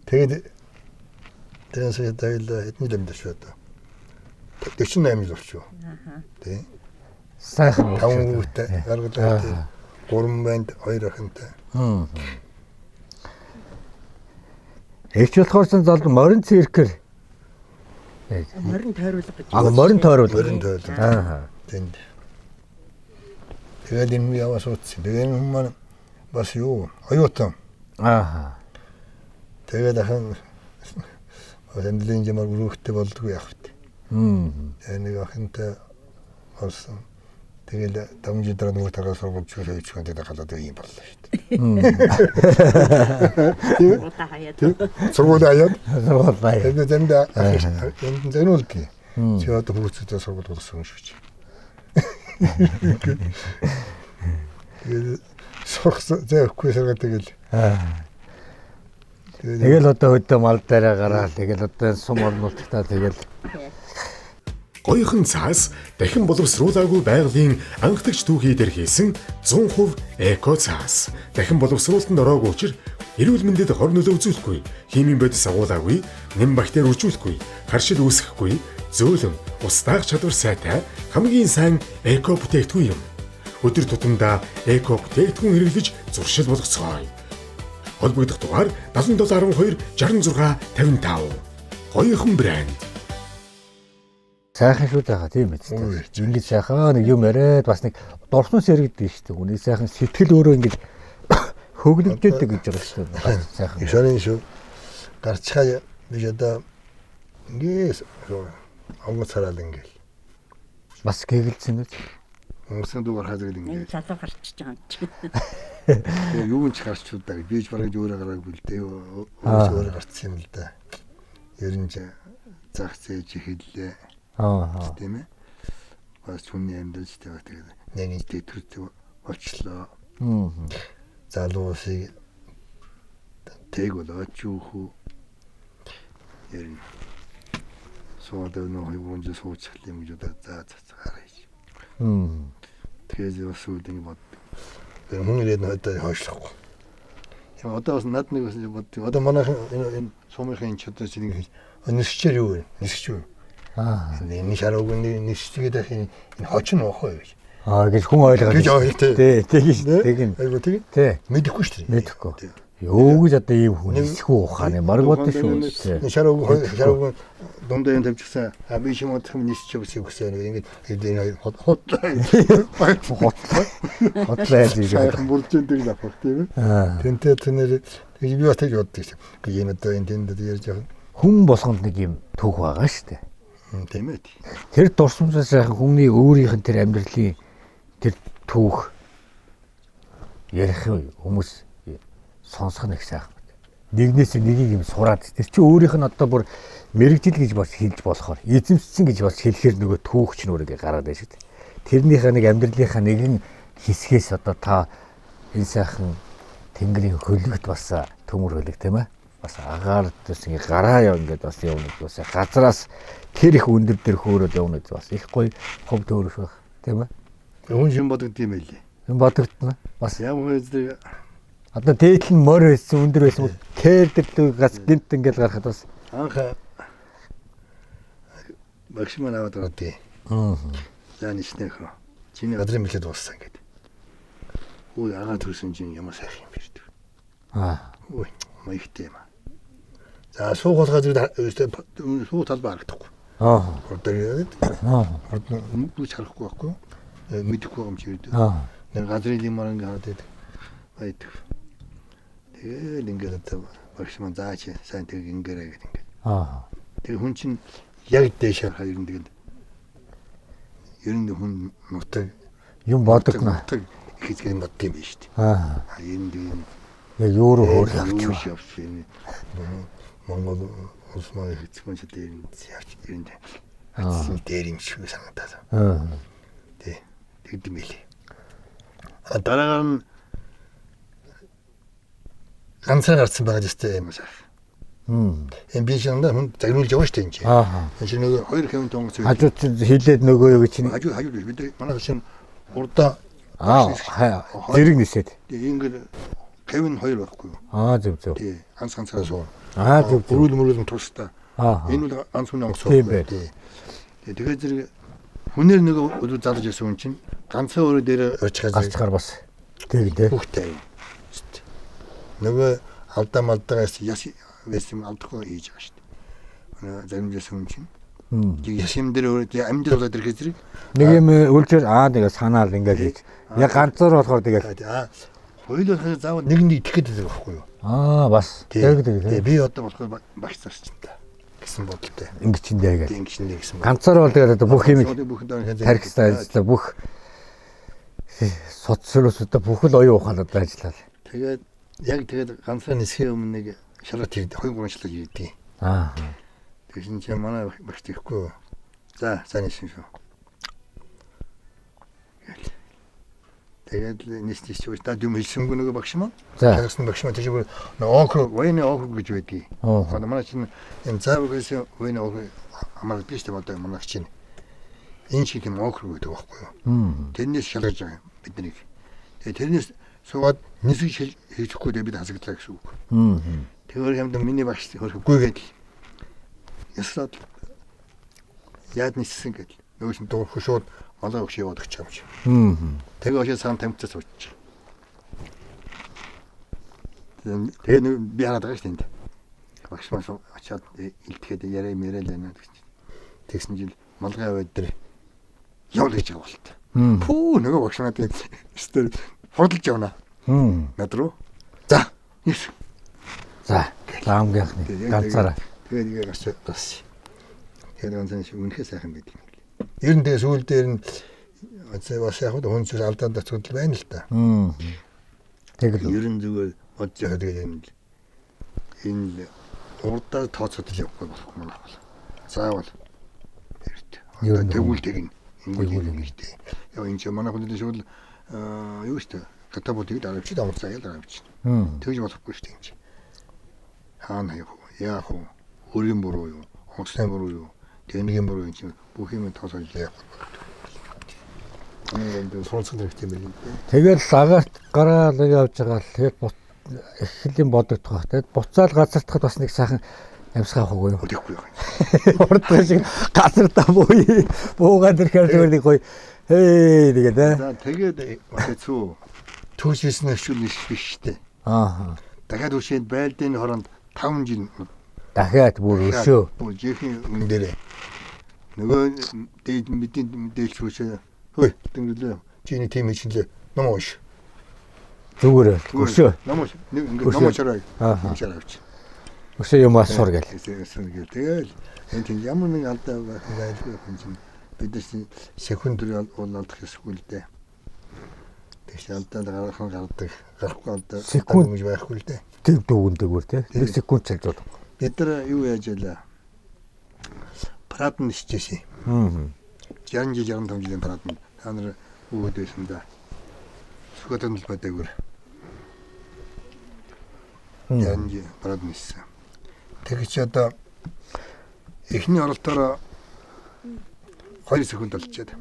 Тэгээд эдний лэмдэж шууд. 48 жил болчихоо. Тэ. Сайхан. 5 хүүтэй гаргалаа. 3 банд 2 ахынтай. Эгч болохоор ч зал морин циркэр. Морин тойруулга гэж. Морин тойруулга. Морин тойруулга. Тэнд. Тэгээд энэ яваа суудсан. Тэгээд энэ хүмүүс бас юу? Оюутан. Тэгээд ахын Эндлийн жимаар өрөөхтэй болдгоо явах вэ. Нэг ахынтай болсон. Тэгэл дамжид дараа нөгөө тараа сургууль чөлөө хийчихвэн тэгээд халаад ийм боллоо шүү дээ. Удаа хаяад. Сургууль хаяад. Тэгээд энэ зэнүүлдэг. Чи одоо хүүхдтэй сургууль болсон шүү чи. Тэгээд сурах зэхгүй сарга тэгэл. Тэгэл одоо хөдөө мал дээрээ гараад тэгэл одоо сум орнуултаа тэгэл Гоёхан цаас дахин боловсруулаагүй байгалийн анхдагч түүхий дээр хийсэн 100% эко цаас. Дахин боловсруулалтанд ороогүй учраас эрүүл мэндэд хор нөлөө үзүүлэхгүй, химийн бодис агуулаагүй, нэм бактери үржүүлэхгүй, харшил үүсгэхгүй, зөөлөн, ус даах чадвар сайтай хамгийн сайн эко бүтээгдэхүүн юм. Өдөр тутамдаа эко бүтээгдэхүүн хэрэглэж зуршил болгоцгоё. Холбогдох дугаар 7712 66 55. Гоёхан брэнд. сайхан шүү дээ тийм биз дээ. Ингээд сайхан нэг юм яриад бас нэг дурсан сэргдэг шүү дээ. Үний сайхан сэтгэл өөрөө ингээд хөглөгдөдөг гэж байгаа шүү дээ. Сайхан. Ишарын шүү. Гарчхаа биш одоо ингээд онгоц хараад ингээд Бас гэгэлцэн үү? Өнгөрсөн дугаар хазаг Энэ ингээд. залуу гарчиж байгаа юм чи. Тэгээ юу ч гарч удаа. Бийж бараг өөрөө гараагүй л дээ. Өөрөө гарцсан юм л да. Ер нь зах зээж хэллээ. Тийм ээ. Бас хүний амьдралч таваа тэгээд нэг нэг төрөв очлоо. Залуусыг тэг болооч юу. Ер нь суудаг нөх юунж суучих юм гэж удаа цацгаарай. Тэгээд бас үүдэн бод. Тэр хүн ирээд надад хойшлохгүй. Яа одоо бас над нэг бас бод. Одоо манай энэ сумын чадвар чинь ингэ нисчээр юу вэ? Нисч юу? Энэ шарууг нисчгээд энэ хочин уухгүй гэж. Гэж хүн ойлгоод. Тий, тэгин. Айгу тийм. Тий. Мэдэхгүй шүү дээ. Мэдэхгүй. Юу гэж одоо ийм хүн нисэхгүй ухааны баг бод шүү. Шарууг дундаа энэ тавьчихсан. Би шим удах юм нисч өгсөн ингэ энэ хотлаа гэж бүрдэндэг лапах тийм ээ. Тэнтэй тэнэр би бас тэгж боддог шүү. Энэ одоо энэ тэнд ярьж байгаа. Хүн болгонд нэг юм түүх байгаа шүү дээ. Тийм ээ. Тэр дурсамжаас сайхан хүний өөрийнх нь тэр амьдралын тэр түүх ярих хүмүүс сонсох нэг сайхан. Нэгнээс нэгийг юм сураад тэр чи өөрийнх нь одоо бүр мэрэгжил гэж бас хэлж болохоор эзэмссэн гэж бас хэлэхэр нөгөө түүх ч нүрэг гараад байна шүү дээ. Тэрнийхээ нэг амьдралынхаа нэгэн хэсгээс одоо та энэ сайхан тэнгэрийн хөлөгт бас төмөр хөлөг тийм ээ. Бас агаар дэс ингээ гараа яа ингээд бас явна бас газраас тэр их өндөр дээр хөөрөөд явна бас их гоё хов төөрөх байх тийм ээ. Хүн шин бодогд юм байлээ. юм бодогдно. Бас Ямар хэвээр одоо дээдл нь морь байсан өндөр байсан кэрдэл газ гинт ингээл гарахад бас анх багшман аваад ордээ. Зааничнэхөө. Чиний газрын мэлээ дууссан гэдэг. Үй агаа төрсөн чинь ямар сайхан юм бэ гэдэг. Үй маягтай юм. За суух газар суу талбай харагдахгүй. Ордоо яриад. Ордоо мөнгө харахгүй байхгүй. Мэдэхгүй юм чи гэдэг. Нэг газрын юмар ингээ хараад байдаг. Байдаг. Тэгээд ингээд одоо багшман заач сайн тэг ингээрэй гэдэг ингээд. Тэр хүн чинь яг дээш харахад ер нь тэгэл ер нь хүн нутаг юм бодогно. Ихэнх бодд юм биш үү? Энэ тийм яг юу руу хөрөх явчихвэн. Монгол улсмаа хэцхэн ч дээр явж ирэн. Дээр юм шиг санагдаад. Тэ. Тэгдэм билий. Дараа нь ганцаар гарсан байгаа зүстэй юм шиг. Энэ би шинэ хүн загнуулж яваа шүү дээ энэ чинь. Энэ чинь нөгөө хоёр хэвэн тонгоц хажууд хилээд нөгөө юу гэж чинь хажууд бид манай чинь урдаа зэрэг нисээд. Ингээд хэвэн хоёр байхгүй юу? Зөв. Тий. Ганцаараа суу. Зөв. Бүрүүл тустай. Энэ бол ганц хүн онгоц. Тий. Тэгээд зэрэг хүнээр нөгөө өдөр залж ирсэн хүн чинь ганцаа өөрөө дээр гарчгаар бас тэг. Хүүхтэй. Нөгөө алдаа малдаагаас яс вэсэм алдахгүй хийж байгаа шүү дээ. Заримдаа хүн чинь. Ясэм дээр өөрөө амьд болоод ирэхэд зэрэг нэг юм үлчээр тэгээ санаал ингээд хийж. Яг ганцаар болохоор тэгээд хоёулаа заавал нэгэнд итгэхэд байдаг байхгүй юу? Бас тэг. Би одоо болохоор багш зарч та гэсэн бодолтой. Ингэчиндээ гэдэг. Ингэчиндээ гэсэн. Ганцаар бол тэгээд бүх юм тархистай ажиллаа бүх социалистуудаа бүх л оюун ухаанууд ажиллаа. Тэгээд яг ганцаар нисхийн өмнө нэг шалгалт хийдэг 2-3 шалгалт хийдэг. Тэгсэн чинь манай багш тэгэхгүй. За сайн ниссэн шүү. Тэгээд нисчих шүү. Та юм хэлсэнгүй нөгөө багш маа. Тэгсэн багш маа тийш нөгөө войны округ гэж байдгийг. Одоо манай чинь энэ цаавгээс войны округ амар биштэй болдог манай чинь. Энэ шиг юм округ гэдэг байхгүй юу? Тэрнээс шалгаж байгаа бидний. Тэгээд тэрнээс суугаад нисэж хийхгүй дээ бид хасагдлаа гэсэн үг. Тэгэхээр юмд миний багш хөрхгүйгээд ясаад яад ниссэн гэдэг. Нөгөө чинь дуу хөшөөд малгай өгч яваад өгч байгаа юм чи. Тэгээ очиж саан тамхицаа суучих. Тэгээ би хараад байгаа шүү дээ. Багш маш очиад илтгэхэд яриа мэрэл байна гэж. Тэгсэн жил малгай аваад дээр явуул гэж байгаа болт. Пүү нөгөө багш надад өстөр худалж явна. Над руу. За. За. Ламгийнхны ганцаараа. Тэгээд гарч. Тэгээд ганцхан шиг үнэхээр сайхан байдаг юм. Ер нь тэгээ сүүл дээр нь бас яг хүн зүйл алдаад асуудал байна л да. Тэгэл. Ер нь зүгээр бодож байгаа тэгээ энэ урдаа тооцоод явахгүй болох юм байна. Заавал тэгвэл тэгнэ. Ингэвэл ингэжтэй. Яа энэ манай хүнтэй шууд юу штэ катаботыг дараавч давар цагаал дараавч. Тэгж болохгүй штэ энэ. Хаана яах вэ? Өөрийн буруу юу? Онцлог буруу юу? Тэнийг буруу юм чи бүх юм тоосож явахгүй. Энэ сонсон хэрэгтэй юм байна. Тэгэл агаарт гараад явж байгаа л тэгээд их хэлийн бодогдох байх. Тэгээд буцаал газартахад бас нэг сайхан явсгаах уу юу? Үдэхгүй яа. Урдгай шиг газартаа буугаад ирэхээр зүгээр нэг гоё тэгээд За тэгээд хэцүү түүшээснээ шүл биш штэ. Дахиад үшээд байлдааны хоронд 5 жил дахиад бүр өшөө. Бүр жихэн юм дээрээ. Нөгөө дээд мэдээлж хүчээ. Хөөе, тэнгэрlээ. Чиний тим хийлээ. Номоош. Зүгээр өшөө. Номоош. Номоош арай. Чараач. Өшөө юм асуур гэл. Тэгэл энэ тийм ямар нэг алдаа байлгүй юм чинь бидний секундэр алдах эсвэл дээ. Тэгш алдаа гарахгүй алдаа гэж байхгүй л дээ. Тэр дүүгэнтэйгүр те. 1 секунд ч алдаад. Бид нар юу яаж ялаа? Парад нь шижсэн. 65 жилийн парад нь та нар өгөөд байсан да. Сүхэтэн л байдаггүй. Янжи парад ниссэн. Тэгэж одоо эхний оролтоор 2 секунд болчиход.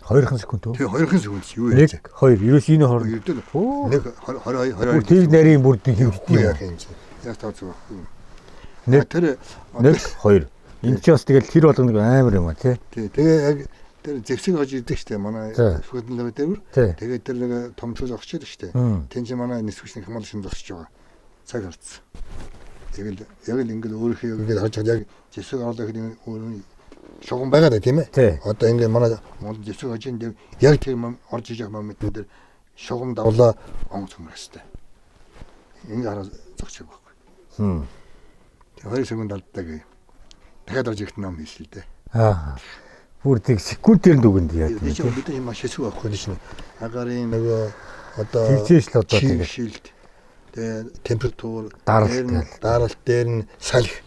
2 секунд үү? Тэгээ 2 секунд юу яаж? 1 2 ерөөс энэ хор. Нэг 20 Тийг нарийн бүр хийгдсэн яг юм чи. Яг тооцоо. 1 тэр 1 2. Энд ч бас тэгэл тэр болгоно амар юм а тий. Тэгээ яг тэр зэвсэг хож идэг штэ манай сүхэтэн лав дээр. Тэгээ тэр нэг том цул огчод штэ. Тэн чи манай нисвчний хамаал шин зогсож байгаа. Цаг харцсан. Тэгэл яг л ингээд өөрийнхөө ингээд харж яг зэвсэг орлоо гэдэг өөр шогон байгаа да тийм ээ. Одоо ингээд манай зэвсэг хожин дээр яг тэр орж иж байгаа моментэн дээр шогон давлаа онгоц хөнгөрөстэй. Ингээд хараа зогсож байгаа. 2 секунд алддаг. Дахиад орж ирэх ном хийсэн л дээ. Бүр тэг секундээр дүгэнд яа. Бид бид маш хэцүү байхгүй л шин. Агарын нөгөө одоо тэгжээш л одоо тэгээд шилд тэгээ температур даралт дээр нь салхи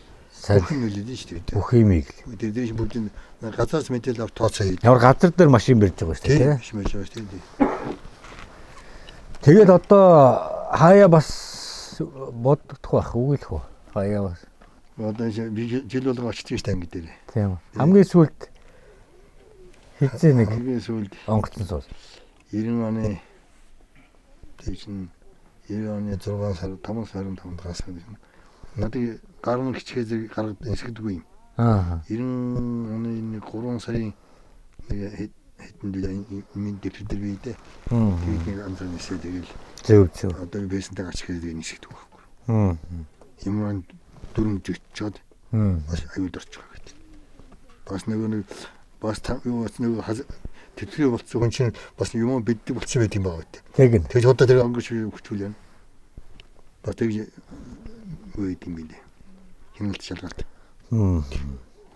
бүх юм үлдэн шүү дээ. Бүх юмыг дээр дээр бүгд газраас мэдээлэл авч тооцоо хийдэг. ямар газар дээр машин барьж байгаа шүү дээ. Тийм машин барьж байгаа шүү дээ. Тэгээд одоо хаяа бас боддох байх үгүй л хөө. Хаяа бас. Одоо жил болго очиж штэ анги дээр. Тийм. Хамгийн сүүлд хизээ нэг хамгийн сүүлд онгоцсон суус. 90 оны тийм 90 оны 6 сар 5 сарын 5-нд гасан юм. Надад гарны хичээж гаргад эсгдэггүй юм. 90 оны 3 сарын нэг хэдэн минут дээр бийдэ. Тэгээд нэг амтран нисээ тэгэл зөв. Одоо бэсэнтэй гарч ирэхэд нисгдэг байхгүй. Ямар дүрмж өччөөд бас аюул орж байгаа гэдэг. Бас нэг бас юу бас нэг тэтгэл болцсон хүн чинь бас юм биддэг болцсон байт юм байгаа гэдэг. Тэгин. Тэгж удаа тэр өнгөш хүчүүл юм. Бас тэгж үеид юм билээ. Хяналт шалгалт.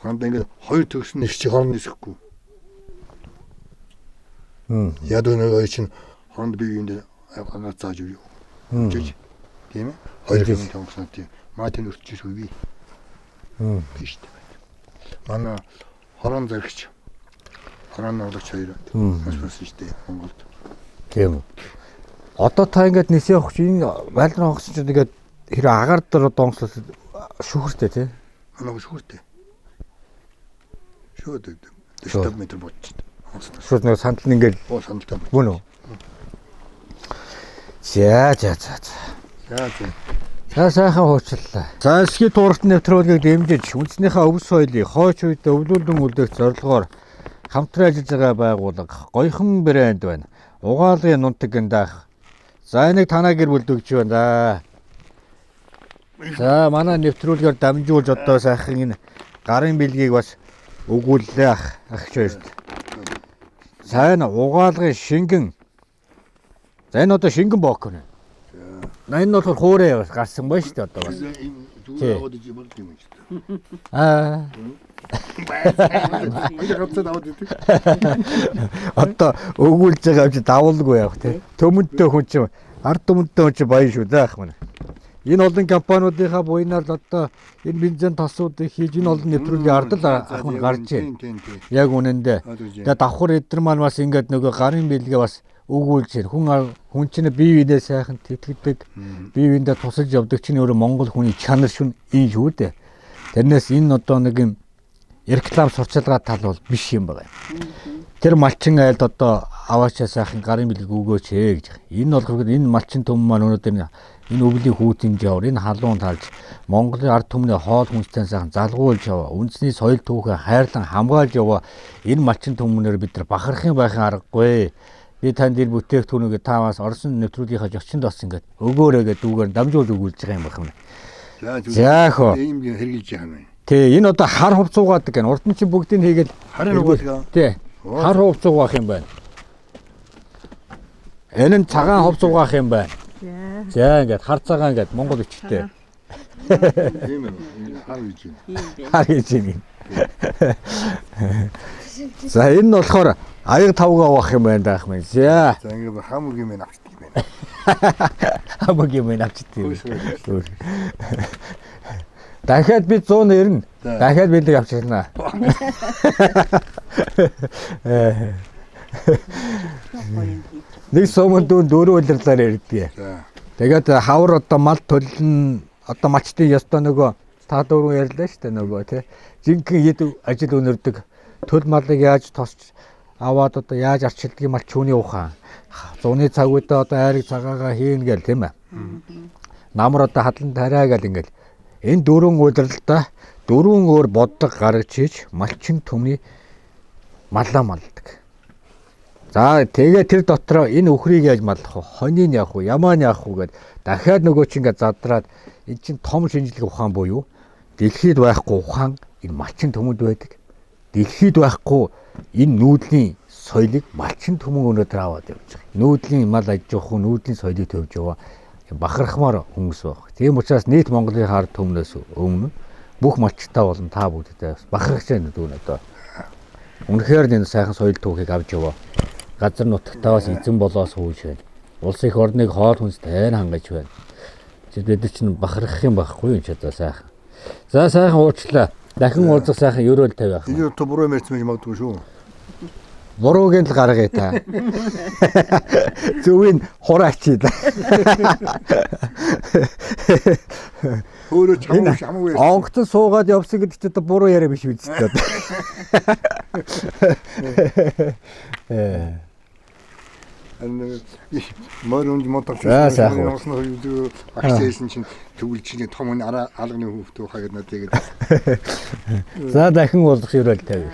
Ханд ингээд хоёр төгсөн нэг чи хооронд нисэхгүй. Яг нэг чинь хооронд бие юм дээр ганц зааж юу. Тийм ээ. Хоёр хүн томсон тийм. Матин өрчиж үгүй. Биш дээ. Манай хорон зарагч хорон орлогч хоёр маш болсон шүү дээ Монголд. Тийм үү. Одоо та ингээд нисээ явах чинь байлраа онгоцсон чинь тэгээд хэрэг агаар дээр донгослол шүүхэртэй тий. Манай шүүхэртэй. Шүүд 40 м бодчих. Шүүд нэг сандал нь ингээд сандалтай. Мөн үү. За. Сайхан хуучлаа. За эсгийн тууралт нэвтрүүлгийг дэмжиж үндэснийхээ өвс соёлыг хойч үед өвлүүлэн үлдээх зорилгоор хамтран ажиллаж байгаа байгууллага Гоёхон брэнд байна. Угаалгын нунтаг гиндаах. За энийг танаа гэр бүлд өгч байна. За манай нэвтрүүлгээр дамжуулж одоо сайхан энэ гарын бэлгийг бас өгүүллээ ах хоёрт. Сайн угаалгын шингэн. За энэ одоо шингэн бок нэ. Энэ нь болохоор хуурай гарсан байна шүү дээ одоо бас. зүгээр аваад иж болд юм шүү дээ. Аа. Хацаад аваад идэг. Одоо өгүүлж байгаа юм чи давуулгүй явах тий. Төмөнтэй хүн чинь ард түмэнтэй хүн чинь баян шүү дээ ах маань. Энэ олон компаниудынхаа буйнаар л одоо энэ бензин тосуудыг хийж энэ олон нэвтрүүлгийн ардл ах маань гарч байна. Яг үнэндээ. Тэгээ давхар эдэр маань бас ингээд нөгөө гарын бэлгээ бас өгүүлж байна. Хүн чинь бие биенээ сайхан тэтгэдэг, бие биендээ тусалж явдаг чинь өөрөө Монгол хүний чанар шүн энэ шүү дээ. Тэрнээс энэ одоо нэг юм реклам сурчлагаа тал бол биш юм байна. Тэр малчин айлд одоо аваачаа сайхан гарын бэлэг өгөөч гэж. Энэ бол энэ малчин төм маань өнөөдөр энэ өвлийн хүүтийн жавар энэ халуун талж Монголын ард түмний хоол хүнстэй сайхан залгуулж яваа. Үндэсний соёл түүхээ хайрлан хамгаалж яваа. Энэ малчин төмнөр бид нар бахархын байхын аргагүй. Би танд энэ бүтээгдэхүүнээ таавас Орсын нэвтрүүлгийнхаа зочинд бас ингээд өгөөрэй гэдэг дүүгээр дамжуулж өгүүлж байгаа юм байна. За хөө. Ийм хэрэгжилж байгаа юм. Тий, энэ одоо хар хувцуугаад гэн. Урд нь чи бүгдийг хийгээл Харын угаалгаа. тий. Хар хувцуугаах юм байна. Энэ нь цагаан хувцуугаах юм байна. За ингээд хар цагаан ингээд Монгол өчтэй. Тийм ээ. Хар гэж юм. Хар гэж юм. За энэ нь болохоор аяг тавга авах юм байна даах мэн. За. За ингээд хамаг юм авчдаг юм байна. Хамаг юм авчдаг. Дахиад би 190. Дахиад бэлэг авчихна. Нэг сумын дүүн 4 удирлаар ирдэг. За. Тэгээд хавар одоо мал төлн одоо мачтын ёстой нөгөө та дөрөв ярьлаа шүү дээ нөгөө тий. Жинхэнэ хэд ажил өнөрдөг төл малыг яаж тосч аваад одоо яаж арчилдаг мал чүүний ухаан. Зуны цаг үедээ одоо айрыг цагаагаа хийн гээл тийм ээ. Намар одоо хадлан тариа гээл ингээл энэ 4 удирдалтаа 4 өөр бодлого гаргаж хийж малчин төмний маллаа малдаг. За тэгээ тэр дотроо энэ үхрийг яаж маллах вэ? Хонийг яах вэ? Ямааны яах вэ гэд дахиад нөгөө чи ингээд задраад эн чин том шинжлэх ухаан буюу дэлхийд байхгүй ухаан энэ малчин төмөнд байдаг. Дэлхийд байхгүй энэ нүүдлийн соёлыг малчин төмөн өнөөдөр аваад явж байгаа. Нүүдлийн мал аж ахуй, нүүдлийн соёлыг төвж яваа бахархмаар хүмүүс байх. Тийм учраас нийт Монголын ард түмнээс өмнө бүх малчтаа болон та бүгдээ бахархаж байна дүүн одоо. Үнэхээр энэ сайхан соёл түүхийг авч яваа. Газар нутагтаас эзэн болоос хөөж байна. Улс их орныг хоол хүнстэй хангаж байна. Бид нар чинь бахархах юм байхгүй юм ч одоо сайхан. За сайхан уучлаа. Дахин уулзах сайхан ерөөл тавиах. Энэ то буруу мэрч мэж магадгүй шүү. Буруугийн л гаргая та. Зөвийн хураачи да. Өөрөө хамаагүй. Онгоцон суугаад явсан гэдэг чинь одоо буруу яриа биш үү дээ. Мөрөнд мотогч агшээсэн чинь тэгвэл чиний том алганы хүүхдөө хаагаад надад тэгээд за дахин уулзах ерөөл тавиах.